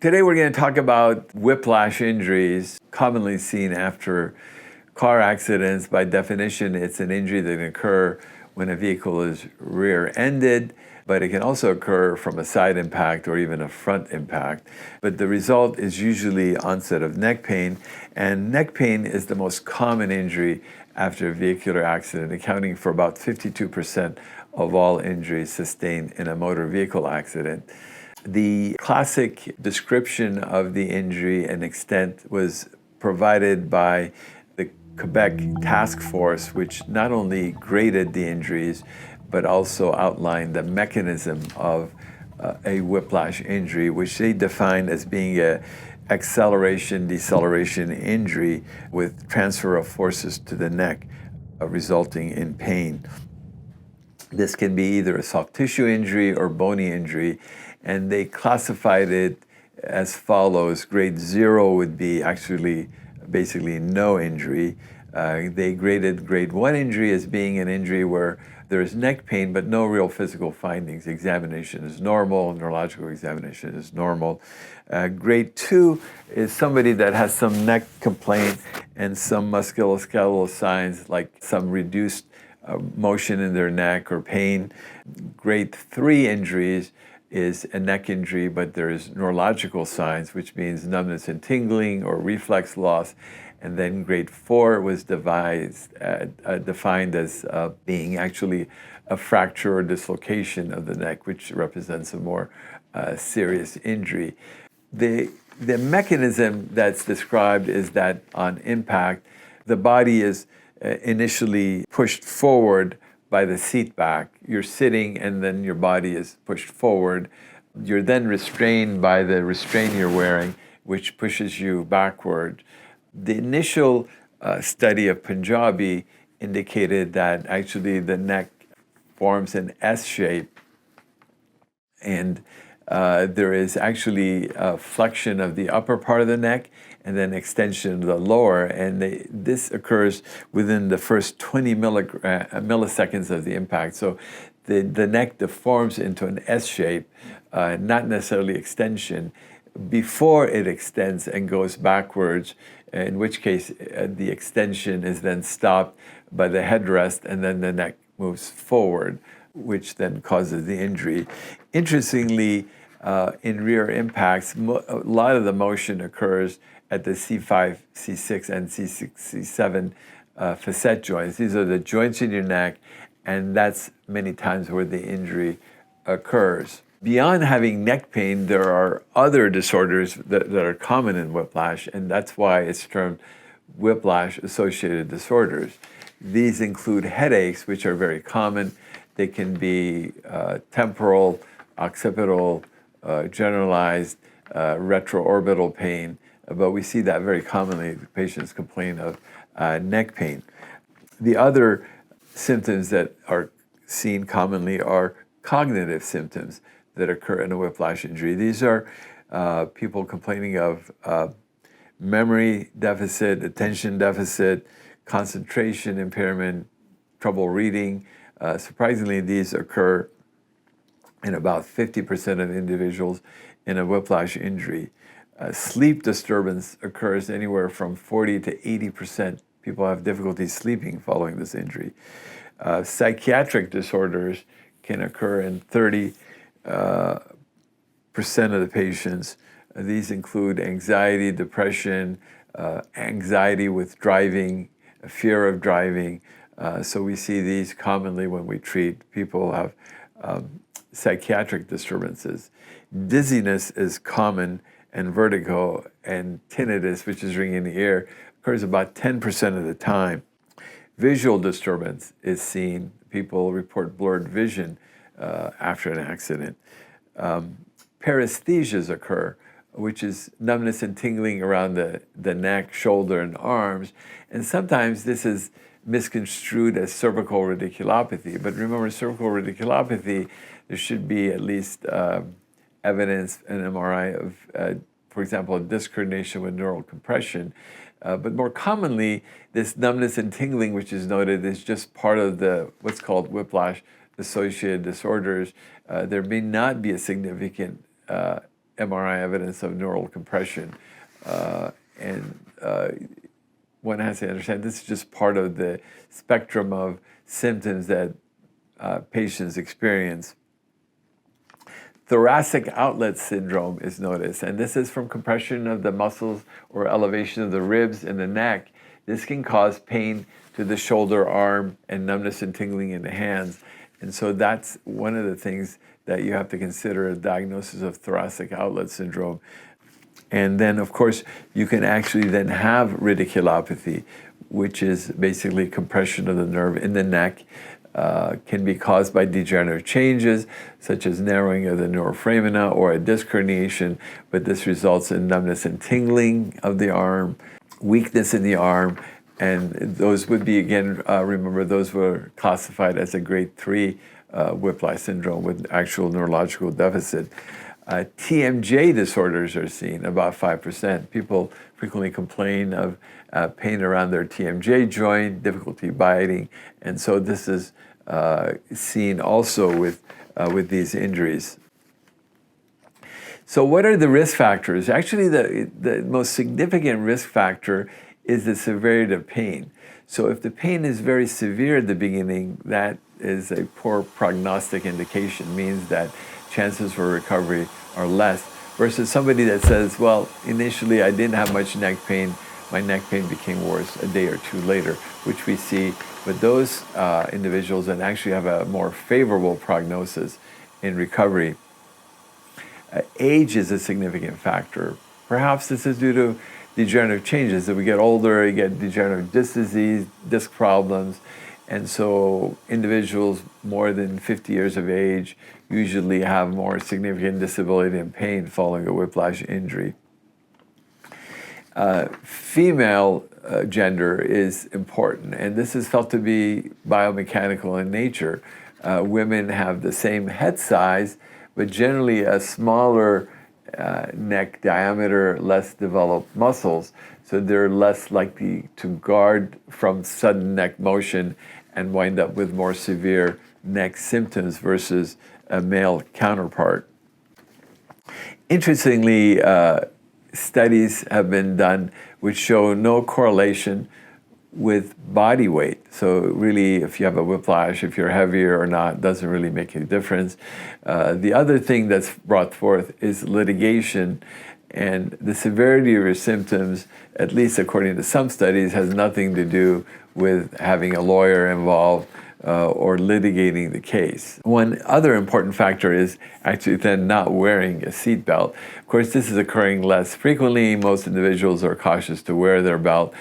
Today we're going to talk about whiplash injuries, commonly seen after car accidents. By definition, it's an injury that can occur when a vehicle is rear-ended, but it can also occur from a side impact or even a front impact. But the result is usually onset of neck pain, and neck pain is the most common injury after a vehicular accident, accounting for about 52% of all injuries sustained in a motor vehicle accident. The classic description of the injury and extent was provided by the Quebec Task Force, which not only graded the injuries, but also outlined the mechanism of a whiplash injury, which they defined as being a acceleration-deceleration injury with transfer of forces to the neck, resulting in pain. This can be either a soft tissue injury or bony injury, and they classified it as follows. Grade 0 would be actually basically no injury. They graded grade 1 injury as being an injury where there is neck pain but no real physical findings. Examination is normal, neurological examination is normal. Grade 2 is somebody that has some neck complaint and some musculoskeletal signs like some reduced motion in their neck or pain. Grade 3 injuries is a neck injury, but there is neurological signs, which means numbness and tingling or reflex loss. And then grade 4 was defined as being actually a fracture or dislocation of the neck, which represents a more serious injury. The mechanism that's described is that on impact, the body is initially pushed forward by the seat back. You're sitting and then your body is pushed forward. You're then restrained by the restraint you're wearing, which pushes you backward. The initial study of Punjabi indicated that actually the neck forms an S shape, and there is actually a flexion of the upper part of the neck and then extension of the lower, and this occurs within the first 20 milliseconds of the impact. So the neck deforms into an S shape, not necessarily extension, before it extends and goes backwards, in which case the extension is then stopped by the headrest and then the neck moves forward, which then causes the injury. Interestingly, in rear impacts, a lot of the motion occurs at the C5, C6, and C6, C7 facet joints. These are the joints in your neck, and that's many times where the injury occurs. Beyond having neck pain, there are other disorders that are common in whiplash, and that's why it's termed whiplash-associated disorders. These include headaches, which are very common. They can be temporal, occipital, generalized, retroorbital pain, but we see that very commonly. Patients complain of neck pain. The other symptoms that are seen commonly are cognitive symptoms that occur in a whiplash injury. These are people complaining of memory deficit, attention deficit, concentration impairment, trouble reading. Surprisingly, these occur in about 50% of individuals in a whiplash injury. Sleep disturbance occurs anywhere from 40 to 80%. People have difficulty sleeping following this injury. Psychiatric disorders can occur in 30% of the patients. These include anxiety, depression, anxiety with driving, fear of driving. So we see these commonly when we treat people who have psychiatric disturbances. Dizziness is common, and vertigo and tinnitus, which is ringing in the ear, occurs about 10% of the time. Visual disturbance is seen. People report blurred vision after an accident. Paresthesias occur, which is numbness and tingling around the neck, shoulder, and arms. And sometimes this is misconstrued as cervical radiculopathy. But remember, cervical radiculopathy, there should be at least evidence, an MRI of, for example, a disc herniation with neural compression. But more commonly, this numbness and tingling, which is noted, is just part of the what's called whiplash-associated disorders. There may not be a significant MRI evidence of neural compression. And one has to understand this is just part of the spectrum of symptoms that patients experience. Thoracic outlet syndrome is noticed, and this is from compression of the muscles or elevation of the ribs in the neck. This can cause pain to the shoulder, arm, and numbness and tingling in the hands. And so that's one of the things that you have to consider a diagnosis of thoracic outlet syndrome. And then, of course, you can actually then have radiculopathy, which is basically compression of the nerve in the neck. Can be caused by degenerative changes, such as narrowing of the neuroforamina or a disc herniation, but this results in numbness and tingling of the arm, weakness in the arm, and those would be, again, remember, those were classified as a grade 3 whiplash syndrome with actual neurological deficit. TMJ disorders are seen, about 5%. People frequently complain of pain around their TMJ joint, difficulty biting, and so this is seen also with these injuries. So what are the risk factors? Actually, the most significant risk factor is the severity of pain. So if the pain is very severe at the beginning, that is a poor prognostic indication, means that chances for recovery are less, versus somebody that says, well, initially I didn't have much neck pain, my neck pain became worse a day or two later, which we see with those individuals that actually have a more favorable prognosis in recovery. Age is a significant factor. Perhaps this is due to degenerative changes. As we get older, you get degenerative disc disease, disc problems, and so individuals more than 50 years of age usually have more significant disability and pain following a whiplash injury. Female gender is important, and this is felt to be biomechanical in nature. Women have the same head size, but generally a smaller neck diameter, less developed muscles, so they're less likely to guard from sudden neck motion and wind up with more severe neck symptoms versus a male counterpart. Interestingly, studies have been done which show no correlation with body weight. So really, if you have a whiplash, if you're heavier or not, doesn't really make a difference. The other thing that's brought forth is litigation, and the severity of your symptoms, at least according to some studies, has nothing to do with having a lawyer involved or litigating the case. One other important factor is actually then not wearing a seatbelt. Of course, this is occurring less frequently. Most individuals are cautious to wear their belt,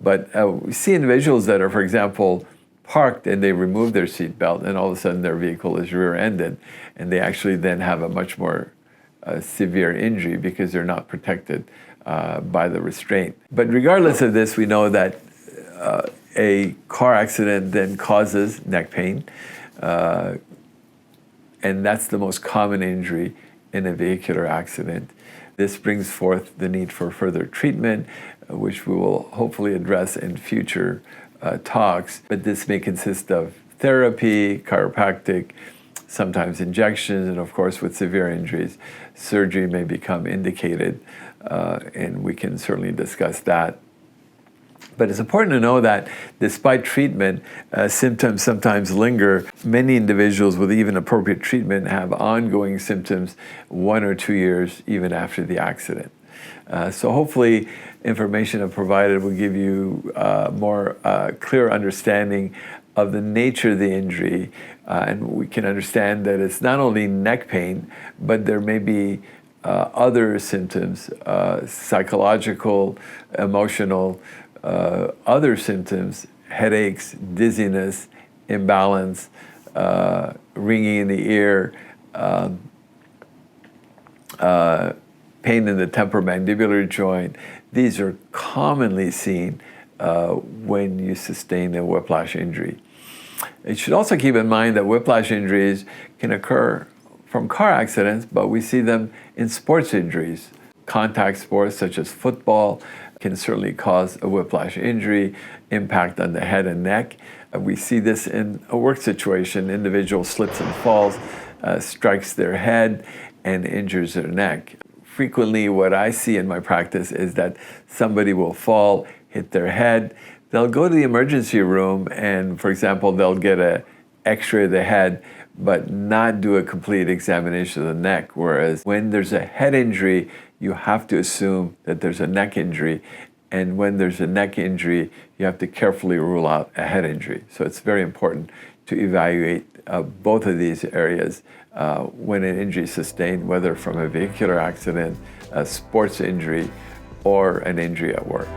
but we see individuals that are, for example, parked and they remove their seatbelt and all of a sudden their vehicle is rear-ended, and they actually then have a much more severe injury because they're not protected by the restraint. But regardless of this, we know that a car accident then causes neck pain, and that's the most common injury in a vehicular accident. This brings forth the need for further treatment, which we will hopefully address in future talks, but this may consist of therapy, chiropractic, sometimes injections, and of course with severe injuries, surgery may become indicated, and we can certainly discuss that. But it's important to know that despite treatment, symptoms sometimes linger. Many individuals with even appropriate treatment have ongoing symptoms 1 or 2 years even after the accident. So hopefully information I've provided will give you more clear understanding of the nature of the injury, and we can understand that it's not only neck pain, but there may be other symptoms, psychological, emotional, other symptoms, headaches, dizziness, imbalance, ringing in the ear, pain in the temporomandibular joint. These are commonly seen when you sustain a whiplash injury. You should also keep in mind that whiplash injuries can occur from car accidents, but we see them in sports injuries. Contact sports such as football can certainly cause a whiplash injury, impact on the head and neck. We see this in a work situation. Individual slips and falls, strikes their head, and injures their neck. frequently what I see in my practice is that somebody will fall, hit their head. They'll go to the emergency room and, for example, they'll get an x-ray of the head, but not do a complete examination of the neck. Whereas when there's a head injury, you have to assume that there's a neck injury. And when there's a neck injury, you have to carefully rule out a head injury. So it's very important to evaluate both of these areas when an injury is sustained, whether from a vehicular accident, a sports injury, or an injury at work.